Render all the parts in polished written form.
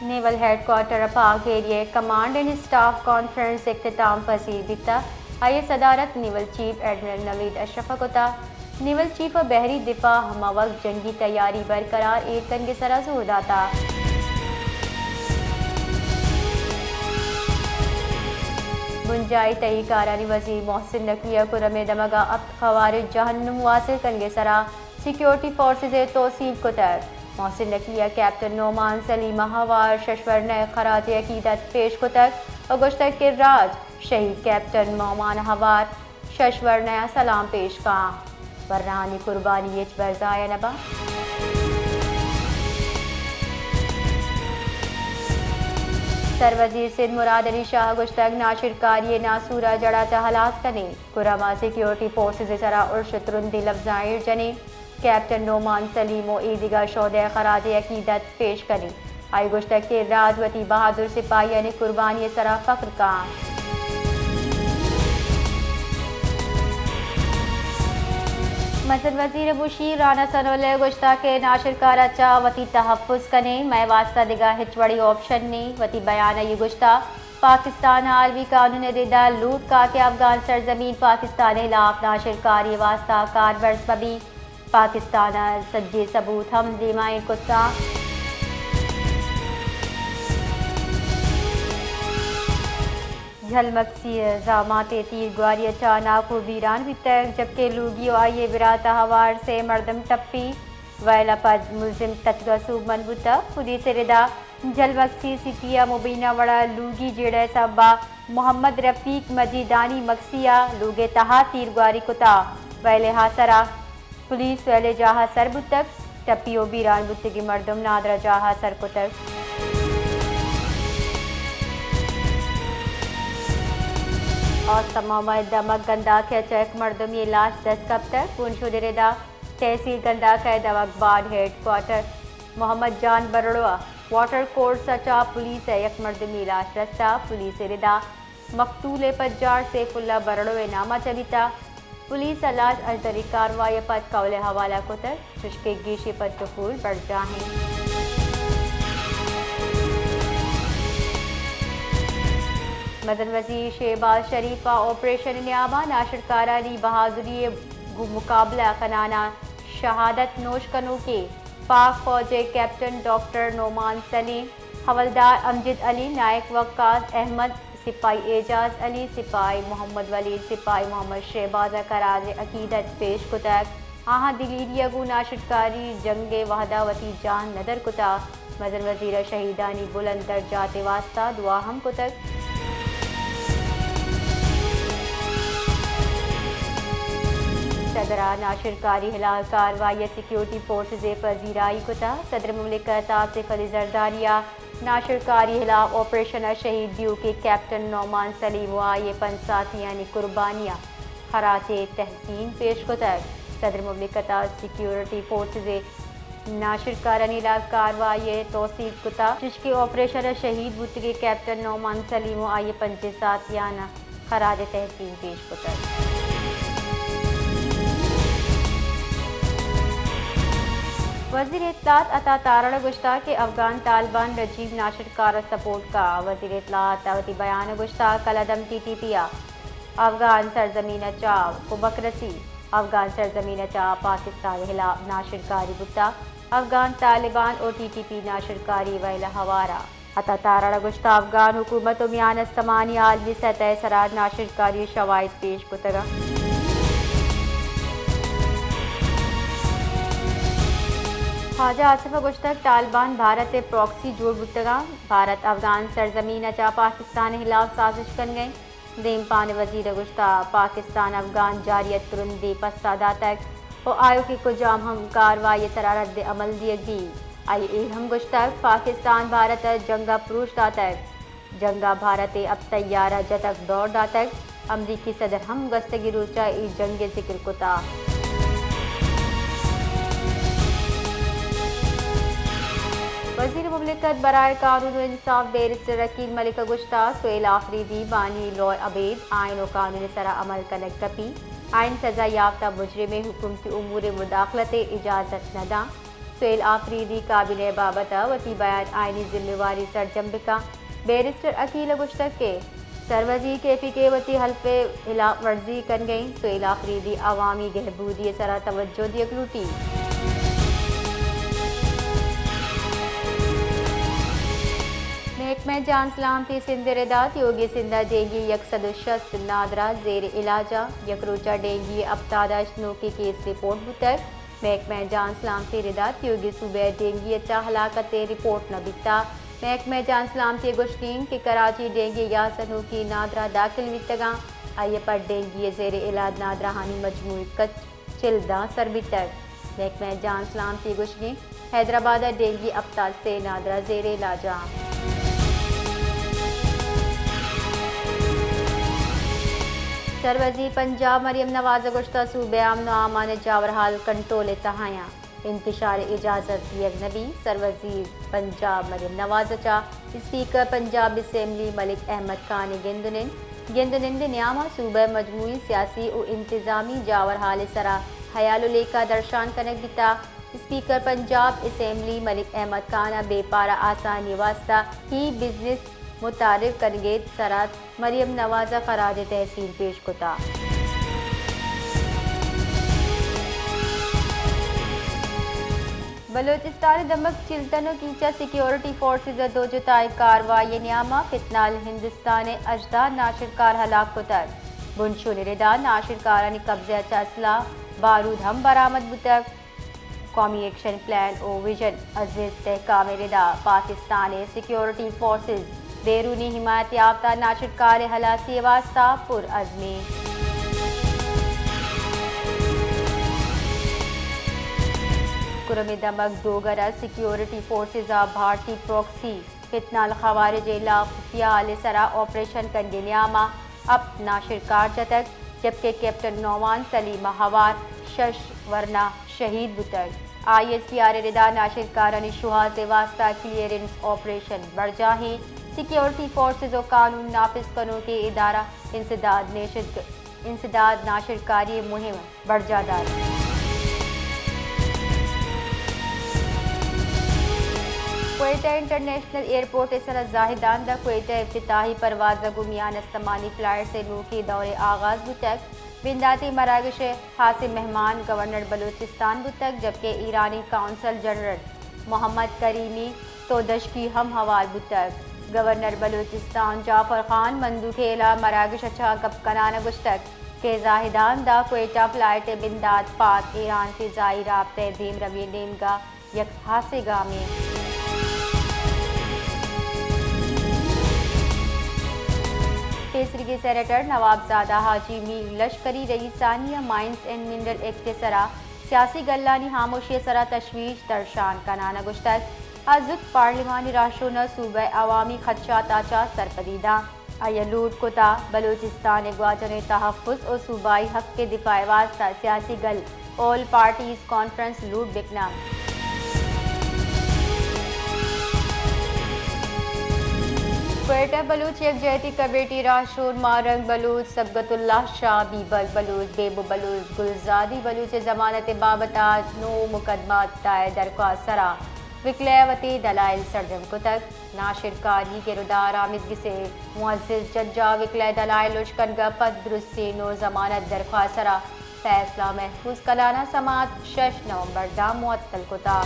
نیول head quarter پاک ایریے command and staff conference اختتام پذیر بیتا آئی صدارت نیول چیف ایڈمرل نوید اشرف کوتا نیول چیف بحری دفاع ہمہ وقت جنگی تیاری برقرار ایک کن کے سرا زور داتا بنجائی تئی کارانی وزیر محسن نقویہ کرم دمگا اب خوارج جہنم واصل کنگے سرا سیکیورٹی فورسز توصیل کتر محسن نقویہ کیپٹن نعمان سلیم ماہوار ششور نئے خراج عقیدت پیش کتر اور گشتر کے راج شہید کیپٹن نعمان ہوار ششور نیا سلام پیش کا ورنہانی قربانی یچ برزایا نبا سر وزیر سندھ مراد علی شاہ گشتگ ناشر کاری ناسورہ جڑا چہلاس کنے کرما سیکیورٹی فورسز سرا ارشد رندی لفظائر جنے کیپٹن نعمان سلیم و ایدگا شہدہ خراج عقیدت پیش کنے آئی گشتگ کے راجوتی بہادر سپاہی نے قربانی سرا فخر کا مسجد وزیر بشیر رانا سنولے گشتہ کے ناشر کارا چا وتی تحفظ کنے میں واسطہ دگا ہچوڑی آپشن نے وتی بیانہ یہ گشتہ پاکستان عالمی قانون دیدہ لوٹ کا کہ افغان سرزمین پاکستان خلاف ناشر کاری واسطہ کارورز ببی پاکستان سجے ثبوت ہم دیمائن کتا جھلمکسی زامات تیر گواری چاناکو ویران بھی تک جبکہ لوگیو آئیے براتا ہوار سے مردم ٹپی ویلا پد ملزم تچگا سوبمن بتا پولیس ردا جھلمکسی سٹیا مبینہ وڑا لوگی جیڑے صبا محمد رفیق مجیدانی مکسیہ لوگے تہا تیر گواری کتا ویلے حاصرہ پولیس ویلے جاہا سر بتک ٹپیو بیران بتگی مردم نادرہ جاہا سر کتک اور تمام دمک گندا کے چیک مردم یہ لاش 10 کب تک پونچھو دردا تحصیل گندا کا دمک بارڈ ہیڈ کوارٹر محمد جان برڑوا واٹر کورٹ سچا پولیس یک مردمی لاش رستہ پولیس ردا مقتول پجار سیف اللہ برڑوے نامہ چلیتا پولیس لاش اجدری کاروائی پد قول حوالہ کتر چشکے گیشی پد دخول بڑھ جاہیں مدن وزیر شہباز شریفہ آپریشن نیابہ ناشر کارانی بہادری مقابلہ خنانہ شہادت نوش کنو کے پاک فوج کیپٹن ڈاکٹر نعمان سلیم حولدار امجد علی نائک وقاص احمد سپاہی اعجاز علی سپاہی محمد ولید سپاہی محمد شہباز خراج عقیدت پیش کتک آہاں دلیری گو ناشر کاری جنگ وحدہ وتی جان ندر کتا مدن وزیر شہیدانی بلند درجات واسطہ دعا ہم کتک صدرہ ناشر کاری ہلال کاروائی سیکیورٹی فورسز پذیرائی کتا صدر مملکت آصف علی زرداریہ ناشر کاری خلاف آپریشن شہید دیو کے کیپٹن نعمان سلیم و آئیے پنسات یعنی قربانیاں خراج تحسین پیش کتا صدر مملکت سیکیورٹی فورسز ناشر کارانی خلاف کاروائی توصیل کتا جس کے آپریشن شہید بت کے کیپٹن نعمان سلیم و آئیے پنچات یعنی خراج تحسین پیش کتا وزیر اطلاعات عطا تارڑ گشتہ کے افغان طالبان رجیب ناشر کار سپورٹ کا وزیر اطلاعات اوتی بیان گشتہ کلدم ٹی ٹی پیا افغان سرزمین چاو کبک رسی افغان سرزمین چاو پاکستان خلاف ناشر کاری بتا افغان طالبان او ٹی ٹی پی ناشر کاری ویلہ ہوارا عطا تارڑ گشتہ افغان حکومت و میان استمانی عالمی سطح سراد ناشر کاری شواہد پیش کتگا خواجہ آصف گشتک طالبان بھارت پروکسی جوڑ بتگا بھارت افغان سرزمین چا پاکستان خلاف سازش کن گئے دیم پان وزیر گشتہ پاکستان افغان جاریت ترندی پسادہ تک اور آیو کی کجام ہم کاروائی سرارت عمل دیگی آئی ہم گشتک پاکستان بھارت جنگا پروش داتک جنگا بھارت اب تیارہ جتک دور داتک امریکی صدر ہم گستگی روچا ای جنگ ذکر کتا وزیر مملکت برائے قانون و انصاف بیرسٹر رکیل ملک گشتہ سہیل آفریدی بانی لوئے عبید آئین و قانون سرا عمل کنک تپی آئین سزا یافتہ مجرم حکومتی امور مداخلت اجازت ندا سہیل آفریدی کابینہ بابتا وتی بیان آئینی ذمہ واری سرجنبکا بیرسٹر عقیل گشتک کے سروزی کیفی کے وتی حلف خلاف ورزی کن گئیں سہیل آفریدی عوامی بہبودی سرا توجہ دیک لوٹی محکمہ جان سلامتی سندھ ردات یوگی سندھا ڈینگی 160 نادرہ زیر علاجہ یک روچہ ڈینگی ابتادش نوکی کیس رپورٹ بتر محکمہ جان سلامتی ردات یوگی صوبہ ڈینگی اچھا ہلاکت رپورٹ نہ بتا محکمہ جان سلامتی گشتین کہ کراچی ڈینگی یا سنوکی نادرہ داخل ویتگاں آئیے پر ڈینگی زیر علاج نادرہ ہانی مجموعی کچ چلدہ سر بتر محکمہ جان سلامتی گشتین حیدرآباد ڈینگی ابتاد سے نادرہ زیر علاجہ سروزی پنجاب مریم نواز گشتہ صوبہ امن و امان جاورحال کنٹرول تہایاں انتشار اجازت یگنبی سروزی پنجاب مریم نواز چا اسپیکر پنجاب اسمبلی ملک احمد خان گندنند نیامہ صوبہ مجموعی سیاسی و انتظامی جاورحال سرا حیال لیکا درشان کنک بتا اسپیکر پنجاب اسمبلی ملک احمد خان بے پارا آسانی واسطہ ہی بزنس متعارف کنگے سرات مریم نواز خراج تحسین پیش کتا بلوچستان دمک چلتن و کیچا سیکیورٹی فورسز دو جتائی کاروائی نیامہ فتنال ہندوستان اجداد ناشرکار ہلاک کتر بنشون ردا ناشرکارانی قبضہ چا اسلحہ بارود ہم برآمد بتک قومی action plan O vision is استحکام ردا پاکستان سیکیورٹی فورسز بیرونی حمایت یافتہ ناشرکار ہلاسی واسطہ پر عزمی کرم دمک دوگرہ سیکیورٹی فورسز بھارتی پروکسی فتنال خوارج لا خفیہ علی سرا آپریشن کنگے نیامہ اب ناشرکار جتک جبکہ کیپٹن نعمان سلیم ہوار شش ورنہ شہید بتر آئی ایس پی آر ردا ناشرکارانی شہا سے واسطہ کلیئرنس آپریشن برجاہیں سیکیورٹی فورسز و قانون نافذ کنوں کے ادارہ انسداد ناشرکاری مہم برجادار کوئٹہ انٹرنیشنل ایئرپورٹ سر زاہدان دا کوئٹہ افتتاحی پرواز گمیان استمانی فلائٹ سے نو کی دور آغاز بتک بنداتی مراکش حاصل مہمان گورنر بلوچستان بتک جبکہ ایرانی کونسل جنرل محمد کریمی تودش کی ہم حوال بتک گورنر بلوچستان جعفر خان مندو کھیلا مراکش اچھا کب کنان گشتک کہ زاہدان دا کوئٹہ فلائٹ بندات پاک ایران فضائی رابطے دیم روی نیم گا یک حاصل گامی تیسری کے senator Nawab زادہ Haji Mir لشکری رئیسانیہ mines and mineral act سرا سیاسی گلانی خاموشی سرا تشویش درشان کنانا گشتک ازت پارلیمانی راشونا صوبہ عوامی خدشات آچا سرپدیدہ ایلوٹ کتا بلوچستان گواجن تحفظ اور صوبائی حق کے دفاع واسطہ سیاسی گل آل پارٹیز کانفرنس لوٹ بکنا کوئٹہ بلوچ یکجہتی کمیٹی راشور مارنگ بلوچ سبقت اللہ شاہ بیبل بلوچ بیبو بلوچ گلزادی بلوچ ضمانت بابتا 9 مقدمات دائر درخواست سرا وکلے وتی دلائل سرجم کتک ناشرکاری کے ردار آمدگی سے معزز ججا وکلے دلائل اشکنگا پد درستی 9 ضمانت درخواست سرا فیصلہ محفوظ کلانا سماعت 6 نومبر دا معطل کتا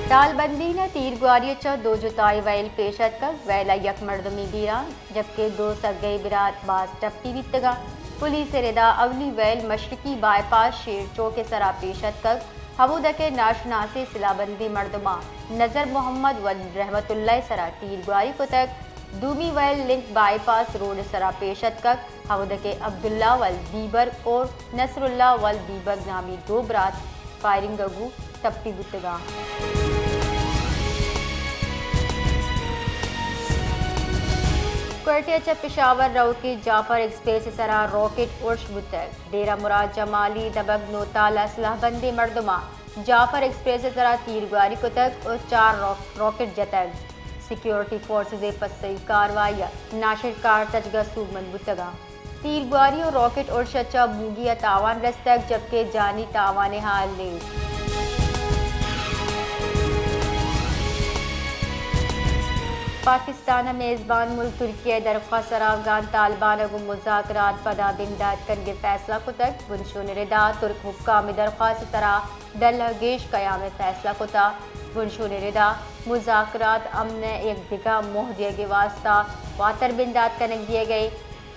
تال بندی نے تیر گواری چا 2 جتائی ویل پیشت کر ویلا یک مردمی گیرا جبکہ 2 سگئی برات باز ٹپی بیتگا پولیس ردا اولی ویل مشرقی بائی پاس شیر چوک سرا پیشت کر حبودہ کے ناشناسی سلا بندی مردمہ نظر محمد ول رحمت اللہ سرا تیر گواری کو تک دومی ویل لنک بائی پاس روڈ سرا پیشت کر حبودہ کے عبداللہ ول بیبر اور نصر اللہ ول بیبر نامی 2 برات فائرنگ گو ٹپی بیتگا کوئٹہ چا پشاور رو کی جعفر ایکسپریس سرا راکٹ ارش بتک ڈیرہ مراد جمالی دبگ نوتال اسلحہ بندی مردمہ جعفر ایکسپریس سرا تیر گواری کو تک اور 4 راکٹ جتک سیکیورٹی فورسز پسی کاروائی ناشرکار تجگہ سومن بتگا تیر باری اور راکٹ اور شچا بوگیا تاوان رستک جبکہ جانی تاوان حال لے پاکستان میزبان ملک ترکیہ درخواست سر افغان طالبان کو مذاکرات پدا بنداد کنگے فیصلہ کو تک بنشون ردا ترک حکام درخواست سرا ڈل گیش قیام فیصلہ کو تا بنشون ردا مذاکرات امن ایک دگا مہدیہ کے واسطہ واتر بنداد کنگ دیے گئے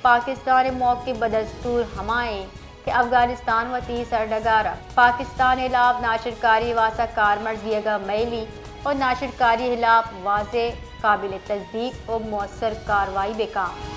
پاکستان موقع بدستور ہمائیں کہ افغانستان و تی سرڈگارہ پاکستان خلاف ناشرکاری واسطہ کارمرز دیے گا میلی اور ناشرکاری خلاف واضح قابل تصدیق اور مؤثر کارروائی بے کام